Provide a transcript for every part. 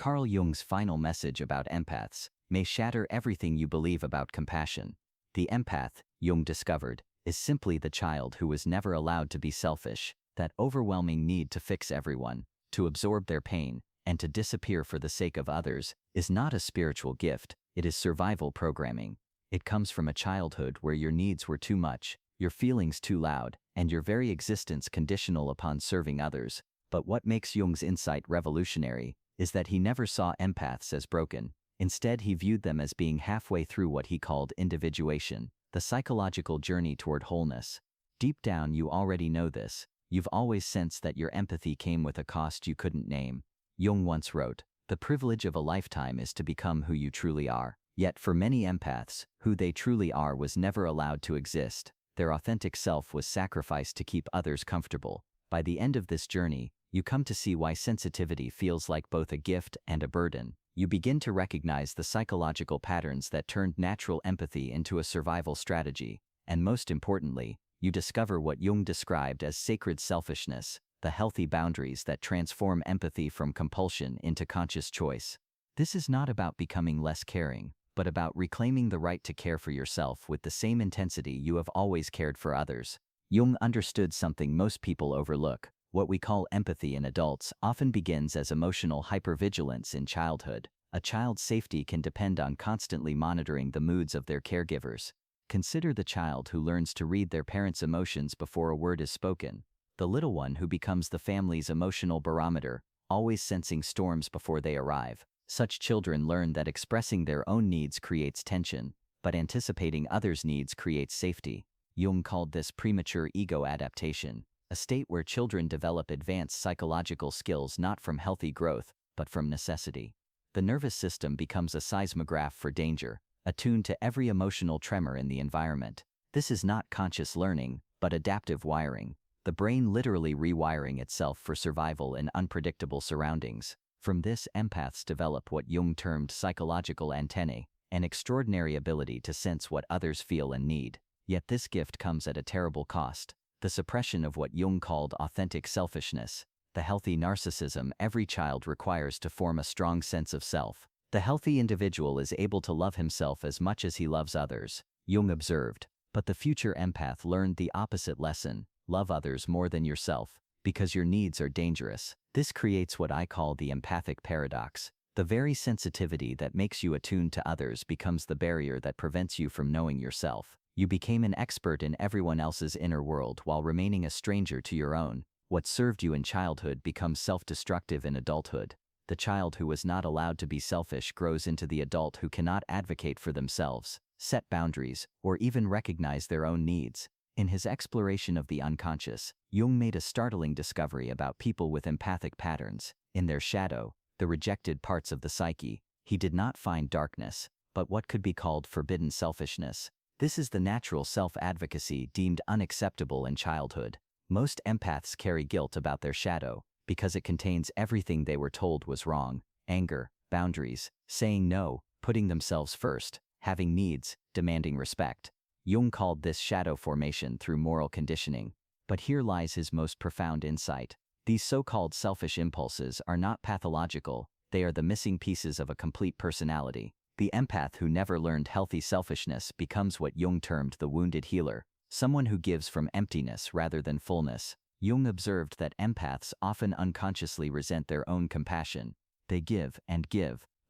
Carl Jung's final message about empaths may shatter everything you believe about compassion. The empath, Jung discovered, is simply the child who was never allowed to be selfish. That overwhelming need to fix everyone, to absorb their pain, and to disappear for the sake of others, is not a spiritual gift, it is survival programming. It comes from a childhood where your needs were too much, your feelings too loud, and your very existence conditional upon serving others. But what makes Jung's insight revolutionary is that he never saw empaths as broken. Instead, he viewed them as being halfway through what he called individuation, the psychological journey toward wholeness. Deep down, you already know this. You've always sensed that your empathy came with a cost you couldn't name. Jung once wrote, "The privilege of a lifetime is to become who you truly are." Yet for many empaths, who they truly are was never allowed to exist. Their authentic self was sacrificed to keep others comfortable. By the end of this journey, you come to see why sensitivity feels like both a gift and a burden. You begin to recognize the psychological patterns that turned natural empathy into a survival strategy. And most importantly, you discover what Jung described as sacred selfishness, the healthy boundaries that transform empathy from compulsion into conscious choice. This is not about becoming less caring, but about reclaiming the right to care for yourself with the same intensity you have always cared for others. Jung understood something most people overlook. What we call empathy in adults often begins as emotional hypervigilance in childhood. A child's safety can depend on constantly monitoring the moods of their caregivers. Consider the child who learns to read their parents' emotions before a word is spoken. The little one who becomes the family's emotional barometer, always sensing storms before they arrive. Such children learn that expressing their own needs creates tension, but anticipating others' needs creates safety. Jung called this premature ego adaptation, a state where children develop advanced psychological skills not from healthy growth, but from necessity. The nervous system becomes a seismograph for danger, attuned to every emotional tremor in the environment. This is not conscious learning, but adaptive wiring, the brain literally rewiring itself for survival in unpredictable surroundings. From this, empaths develop what Jung termed psychological antennae, an extraordinary ability to sense what others feel and need. Yet this gift comes at a terrible cost: the suppression of what Jung called authentic selfishness, the healthy narcissism every child requires to form a strong sense of self. The healthy individual is able to love himself as much as he loves others, Jung observed. But the future empath learned the opposite lesson: love others more than yourself, because your needs are dangerous. This creates what I call the empathic paradox. The very sensitivity that makes you attuned to others becomes the barrier that prevents you from knowing yourself. You became an expert in everyone else's inner world while remaining a stranger to your own. What served you in childhood becomes self-destructive in adulthood. The child who was not allowed to be selfish grows into the adult who cannot advocate for themselves, set boundaries, or even recognize their own needs. In his exploration of the unconscious, Jung made a startling discovery about people with empathic patterns. In their shadow, the rejected parts of the psyche, he did not find darkness, but what could be called forbidden selfishness. This is the natural self-advocacy deemed unacceptable in childhood. Most empaths carry guilt about their shadow, because it contains everything they were told was wrong: anger, boundaries, saying no, putting themselves first, having needs, demanding respect. Jung called this shadow formation through moral conditioning. But here lies his most profound insight. These so-called selfish impulses are not pathological, they are the missing pieces of a complete personality. The empath who never learned healthy selfishness becomes what Jung termed the wounded healer, someone who gives from emptiness rather than fullness. Jung observed that empaths often unconsciously resent their own compassion. They give,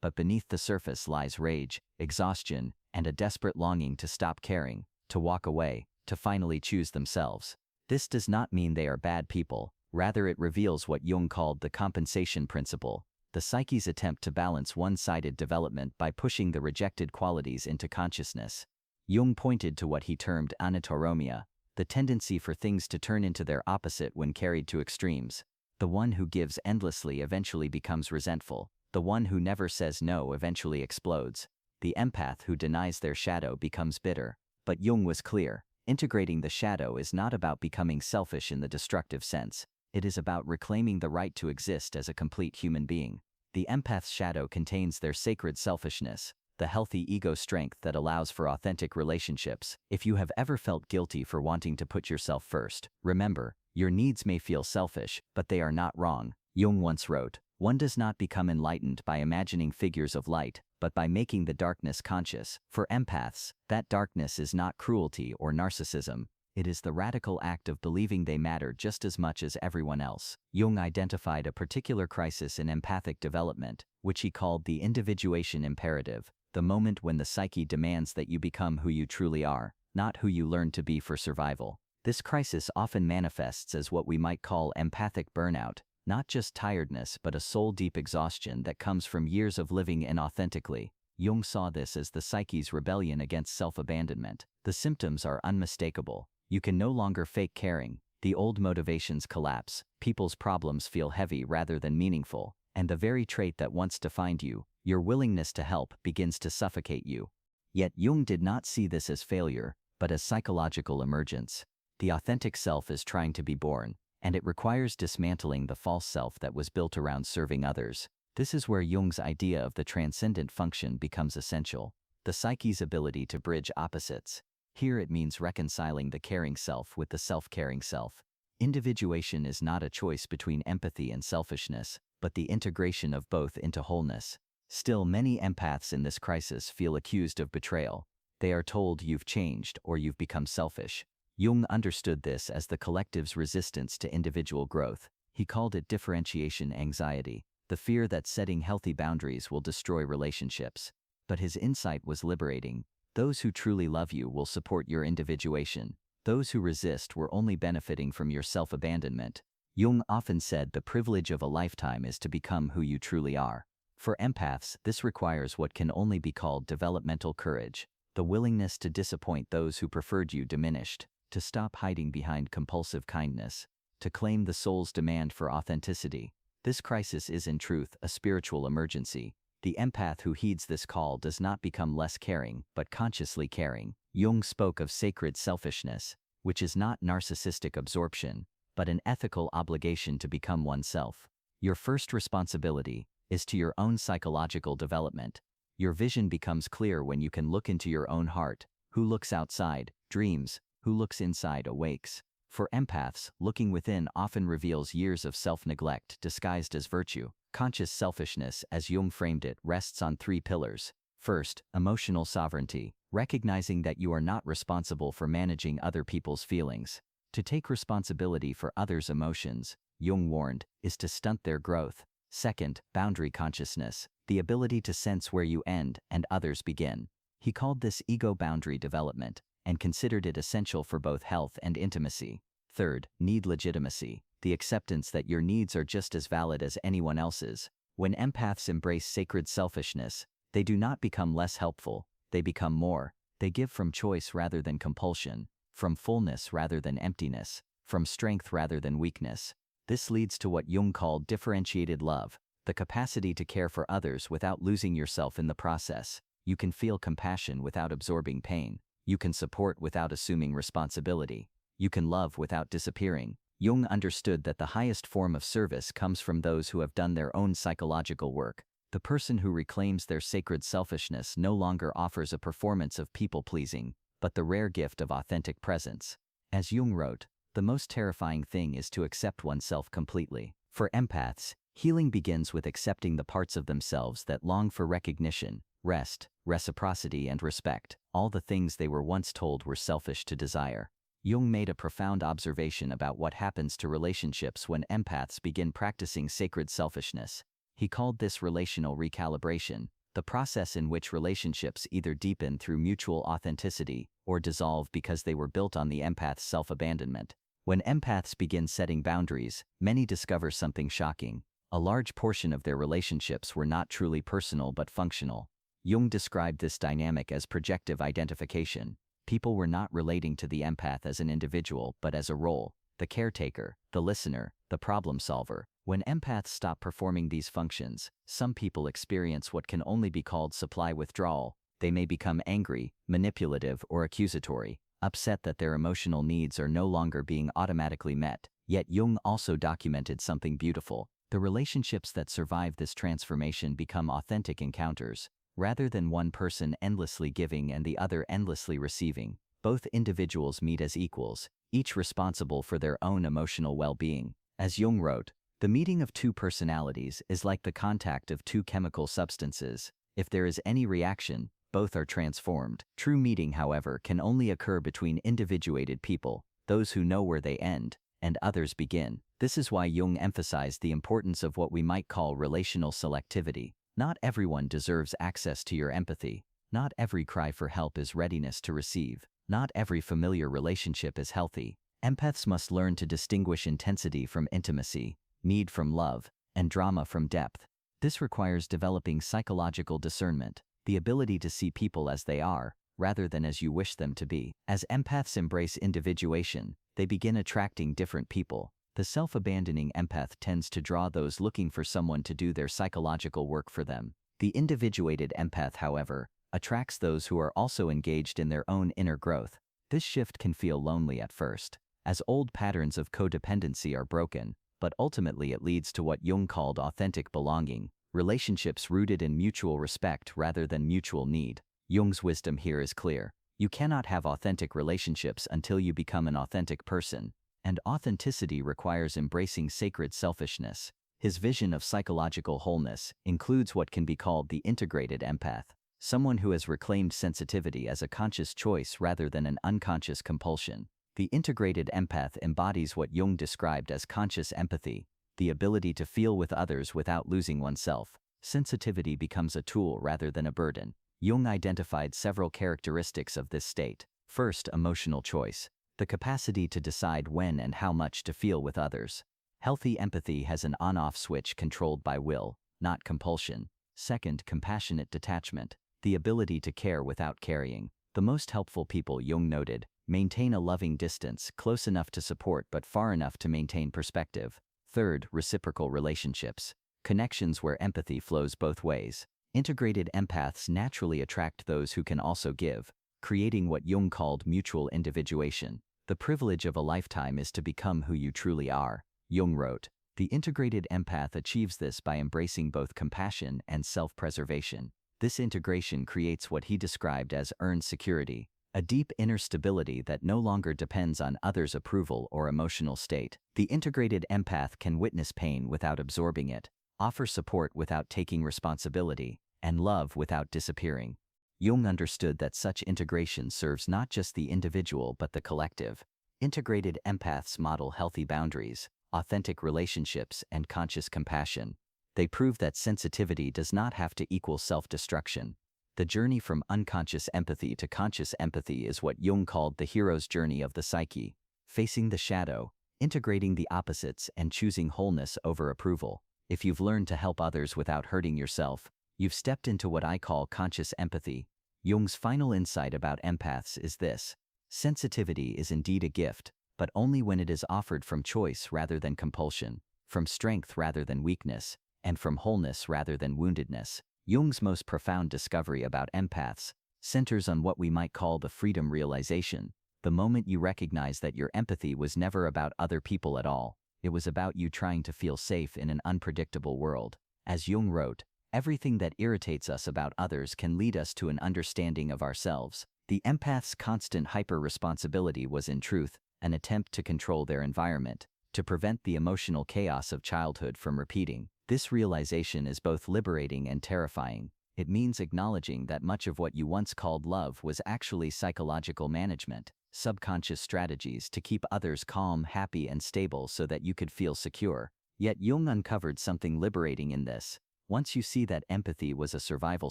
but beneath the surface lies rage, exhaustion, and a desperate longing to stop caring, to walk away, to finally choose themselves. This does not mean they are bad people, rather it reveals what Jung called the compensation principle, the psyche's attempt to balance one-sided development by pushing the rejected qualities into consciousness. Jung pointed to what he termed anatoromia, the tendency for things to turn into their opposite when carried to extremes. The one who gives endlessly eventually becomes resentful. The one who never says no eventually explodes. The empath who denies their shadow becomes bitter. But Jung was clear: integrating the shadow is not about becoming selfish in the destructive sense. It is about reclaiming the right to exist as a complete human being. The empath's shadow contains their sacred selfishness, the healthy ego strength that allows for authentic relationships. If you have ever felt guilty for wanting to put yourself first, remember, your needs may feel selfish, but they are not wrong. Jung once wrote, One does not become enlightened by imagining figures of light, but by making the darkness conscious. For empaths, that darkness is not cruelty or narcissism. It is the radical act of believing they matter just as much as everyone else. Jung identified a particular crisis in empathic development, which he called the individuation imperative, the moment when the psyche demands that you become who you truly are, not who you learn to be for survival. This crisis often manifests as what we might call empathic burnout, not just tiredness but a soul-deep exhaustion that comes from years of living inauthentically. Jung saw this as the psyche's rebellion against self-abandonment. The symptoms are unmistakable. You can no longer fake caring, the old motivations collapse, people's problems feel heavy rather than meaningful, and the very trait that once defined you, your willingness to help, begins to suffocate you. Yet Jung did not see this as failure, but as psychological emergence. The authentic self is trying to be born, and it requires dismantling the false self that was built around serving others. This is where Jung's idea of the transcendent function becomes essential, the psyche's ability to bridge opposites. Here it means reconciling the caring self with the self-caring self. Individuation is not a choice between empathy and selfishness, but the integration of both into wholeness. Still, many empaths in this crisis feel accused of betrayal. They are told you've changed or you've become selfish. Jung understood this as the collective's resistance to individual growth. He called it differentiation anxiety, the fear that setting healthy boundaries will destroy relationships. But his insight was liberating. Those who truly love you will support your individuation. Those who resist were only benefiting from your self-abandonment. Jung often said the privilege of a lifetime is to become who you truly are. For empaths, this requires what can only be called developmental courage, the willingness to disappoint those who preferred you diminished, to stop hiding behind compulsive kindness, to claim the soul's demand for authenticity. This crisis is in truth a spiritual emergency. The empath who heeds this call does not become less caring, but consciously caring. Jung spoke of sacred selfishness, which is not narcissistic absorption, but an ethical obligation to become oneself. Your first responsibility is to your own psychological development. Your vision becomes clear when you can look into your own heart. Who looks outside dreams, who looks inside awakes. For empaths, looking within often reveals years of self-neglect disguised as virtue. Conscious selfishness, as Jung framed it, rests on three pillars. First, emotional sovereignty, recognizing that you are not responsible for managing other people's feelings. To take responsibility for others' emotions, Jung warned, is to stunt their growth. Second, boundary consciousness, the ability to sense where you end and others begin. He called this ego boundary development, and considered it essential for both health and intimacy. Third, need legitimacy, the acceptance that your needs are just as valid as anyone else's. When empaths embrace sacred selfishness, they do not become less helpful, they become more. They give from choice rather than compulsion, from fullness rather than emptiness, from strength rather than weakness. This leads to what Jung called differentiated love, the capacity to care for others without losing yourself in the process. You can feel compassion without absorbing pain. You can support without assuming responsibility. You can love without disappearing. Jung understood that the highest form of service comes from those who have done their own psychological work. The person who reclaims their sacred selfishness no longer offers a performance of people-pleasing, but the rare gift of authentic presence. As Jung wrote, the most terrifying thing is to accept oneself completely. For empaths, healing begins with accepting the parts of themselves that long for recognition, rest, reciprocity, and respect, all the things they were once told were selfish to desire. Jung made a profound observation about what happens to relationships when empaths begin practicing sacred selfishness. He called this relational recalibration, the process in which relationships either deepen through mutual authenticity or dissolve because they were built on the empath's self-abandonment. When empaths begin setting boundaries, many discover something shocking. A large portion of their relationships were not truly personal but functional. Jung described this dynamic as projective identification. People were not relating to the empath as an individual but as a role, the caretaker, the listener, the problem solver. When empaths stop performing these functions, some people experience what can only be called supply withdrawal. They may become angry, manipulative, or accusatory, upset that their emotional needs are no longer being automatically met. Yet Jung also documented something beautiful. The relationships that survive this transformation become authentic encounters. Rather than one person endlessly giving and the other endlessly receiving, both individuals meet as equals, each responsible for their own emotional well-being. As Jung wrote, The meeting of two personalities is like the contact of two chemical substances. If there is any reaction, both are transformed. True meeting, however, can only occur between individuated people, those who know where they end, and others begin. This is why Jung emphasized the importance of what we might call relational selectivity. Not everyone deserves access to your empathy. Not every cry for help is readiness to receive. Not every familiar relationship is healthy. Empaths must learn to distinguish intensity from intimacy, need from love, and drama from depth. This requires developing psychological discernment, the ability to see people as they are, rather than as you wish them to be. As empaths embrace individuation, they begin attracting different people. The self-abandoning empath tends to draw those looking for someone to do their psychological work for them. The individuated empath, however, attracts those who are also engaged in their own inner growth. This shift can feel lonely at first, as old patterns of codependency are broken, but ultimately it leads to what Jung called authentic belonging, relationships rooted in mutual respect rather than mutual need. Jung's wisdom here is clear. You cannot have authentic relationships until you become an authentic person, and authenticity requires embracing sacred selfishness. His vision of psychological wholeness includes what can be called the integrated empath, someone who has reclaimed sensitivity as a conscious choice rather than an unconscious compulsion. The integrated empath embodies what Jung described as conscious empathy, the ability to feel with others without losing oneself. Sensitivity becomes a tool rather than a burden. Jung identified several characteristics of this state. First, emotional choice, the capacity to decide when and how much to feel with others. Healthy empathy has an on-off switch controlled by will, not compulsion. Second, compassionate detachment, the ability to care without carrying. The most helpful people, Jung noted, maintain a loving distance, close enough to support but far enough to maintain perspective. Third, reciprocal relationships, connections where empathy flows both ways. Integrated empaths naturally attract those who can also give, creating what Jung called mutual individuation. The privilege of a lifetime is to become who you truly are. Jung wrote, the integrated empath achieves this by embracing both compassion and self-preservation. This integration creates what he described as earned security, a deep inner stability that no longer depends on others' approval or emotional state. The integrated empath can witness pain without absorbing it, offer support without taking responsibility, and love without disappearing. Jung understood that such integration serves not just the individual but the collective. Integrated empaths model healthy boundaries, authentic relationships, and conscious compassion. They prove that sensitivity does not have to equal self-destruction. The journey from unconscious empathy to conscious empathy is what Jung called the hero's journey of the psyche, facing the shadow, integrating the opposites, and choosing wholeness over approval. If you've learned to help others without hurting yourself, you've stepped into what I call conscious empathy. Jung's final insight about empaths is this: sensitivity is indeed a gift, but only when it is offered from choice rather than compulsion, from strength rather than weakness, and from wholeness rather than woundedness. Jung's most profound discovery about empaths centers on what we might call the freedom realization, the moment you recognize that your empathy was never about other people at all. It was about you trying to feel safe in an unpredictable world. As Jung wrote, everything that irritates us about others can lead us to an understanding of ourselves. The empath's constant hyper-responsibility was in truth an attempt to control their environment, to prevent the emotional chaos of childhood from repeating. This realization is both liberating and terrifying. It means acknowledging that much of what you once called love was actually psychological management, subconscious strategies to keep others calm, happy, and stable so that you could feel secure. Yet Jung uncovered something liberating in this. Once you see that empathy was a survival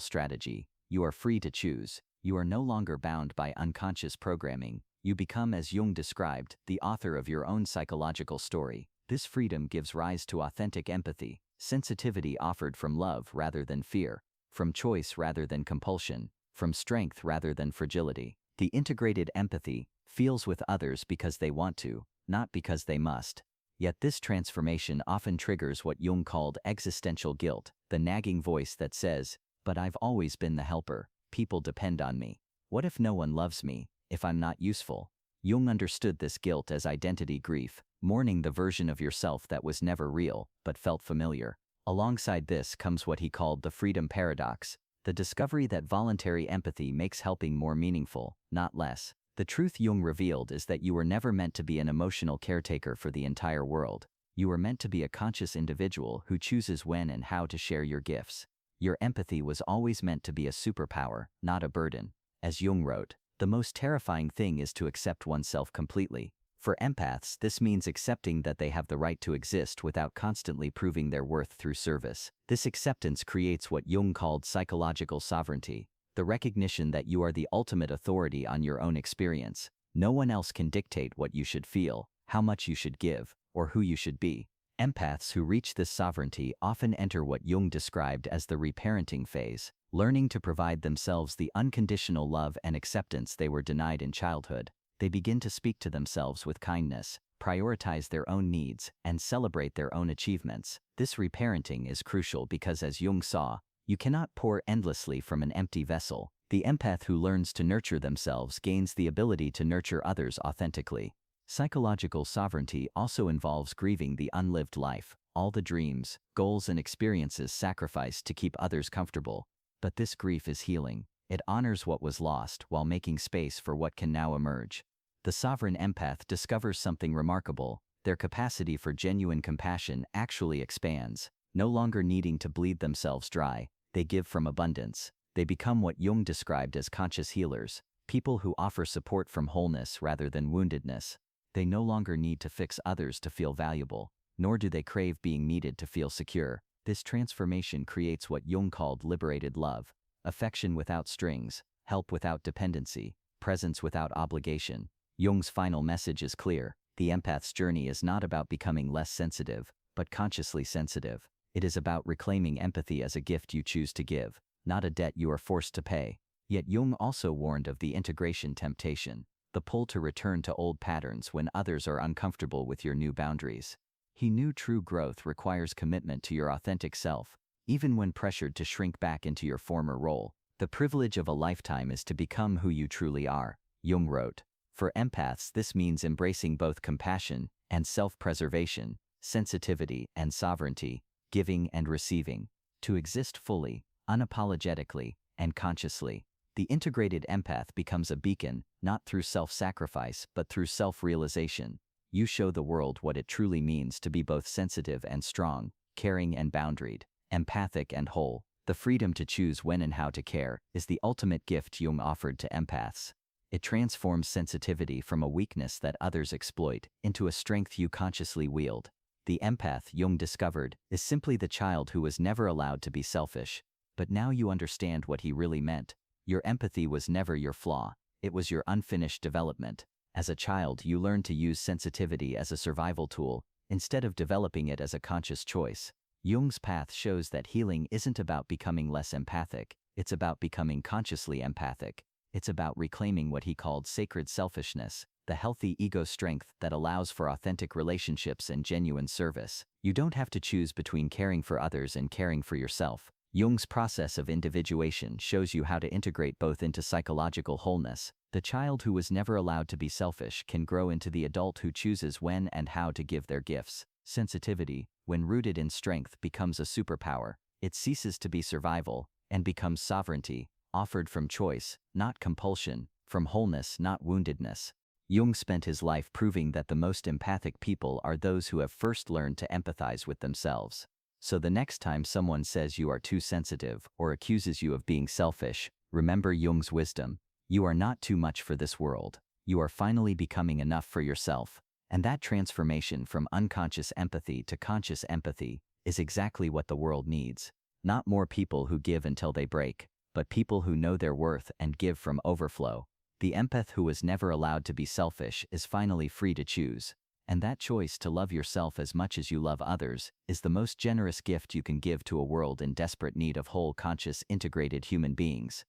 strategy, you are free to choose. You are no longer bound by unconscious programming. You become, as Jung described, the author of your own psychological story. This freedom gives rise to authentic empathy, sensitivity offered from love rather than fear, from choice rather than compulsion, from strength rather than fragility. The integrated empathy feels with others because they want to, not because they must. Yet this transformation often triggers what Jung called existential guilt, the nagging voice that says, "But I've always been the helper. People depend on me. What if no one loves me, if I'm not useful?" Jung understood this guilt as identity grief, mourning the version of yourself that was never real, but felt familiar. Alongside this comes what he called the freedom paradox, the discovery that voluntary empathy makes helping more meaningful, not less. The truth Jung revealed is that you were never meant to be an emotional caretaker for the entire world. You were meant to be a conscious individual who chooses when and how to share your gifts. Your empathy was always meant to be a superpower, not a burden. As Jung wrote, the most terrifying thing is to accept oneself completely. For empaths, this means accepting that they have the right to exist without constantly proving their worth through service. This acceptance creates what Jung called psychological sovereignty, the recognition that you are the ultimate authority on your own experience. No one else can dictate what you should feel, how much you should give, or who you should be. Empaths who reach this sovereignty often enter what Jung described as the reparenting phase, learning to provide themselves the unconditional love and acceptance they were denied in childhood. They begin to speak to themselves with kindness, prioritize their own needs, and celebrate their own achievements. This reparenting is crucial because, as Jung saw, you cannot pour endlessly from an empty vessel. The empath who learns to nurture themselves gains the ability to nurture others authentically. Psychological sovereignty also involves grieving the unlived life, all the dreams, goals, and experiences sacrificed to keep others comfortable. But this grief is healing. It honors what was lost while making space for what can now emerge. The sovereign empath discovers something remarkable. Their capacity for genuine compassion actually expands. No longer needing to bleed themselves dry, they give from abundance. They become what Jung described as conscious healers, people who offer support from wholeness rather than woundedness. They no longer need to fix others to feel valuable, nor do they crave being needed to feel secure. This transformation creates what Jung called liberated love, affection without strings, help without dependency, presence without obligation. Jung's final message is clear. The empath's journey is not about becoming less sensitive, but consciously sensitive. It is about reclaiming empathy as a gift you choose to give, not a debt you are forced to pay. Yet Jung also warned of the integration temptation, the pull to return to old patterns when others are uncomfortable with your new boundaries. He knew true growth requires commitment to your authentic self, even when pressured to shrink back into your former role. The privilege of a lifetime is to become who you truly are, Jung wrote. For empaths, this means embracing both compassion and self-preservation, sensitivity and sovereignty, giving and receiving, to exist fully, unapologetically, and consciously. The integrated empath becomes a beacon, not through self-sacrifice but through self-realization. You show the world what it truly means to be both sensitive and strong, caring and boundaried, empathic and whole. The freedom to choose when and how to care is the ultimate gift Jung offered to empaths. It transforms sensitivity from a weakness that others exploit into a strength you consciously wield. The empath, Jung discovered, is simply the child who was never allowed to be selfish. But now you understand what he really meant. Your empathy was never your flaw, it was your unfinished development. As a child, you learned to use sensitivity as a survival tool, instead of developing it as a conscious choice. Jung's path shows that healing isn't about becoming less empathic, it's about becoming consciously empathic. It's about reclaiming what he called sacred selfishness, the healthy ego strength that allows for authentic relationships and genuine service. You don't have to choose between caring for others and caring for yourself. Jung's process of individuation shows you how to integrate both into psychological wholeness. The child who was never allowed to be selfish can grow into the adult who chooses when and how to give their gifts. Sensitivity, when rooted in strength, becomes a superpower. It ceases to be survival and becomes sovereignty, offered from choice, not compulsion, from wholeness, not woundedness. Jung spent his life proving that the most empathic people are those who have first learned to empathize with themselves. So the next time someone says you are too sensitive or accuses you of being selfish, remember Jung's wisdom. You are not too much for this world. You are finally becoming enough for yourself. And that transformation from unconscious empathy to conscious empathy is exactly what the world needs. Not more people who give until they break, but people who know their worth and give from overflow. The empath who was never allowed to be selfish is finally free to choose. And that choice to love yourself as much as you love others is the most generous gift you can give to a world in desperate need of whole, conscious, integrated human beings.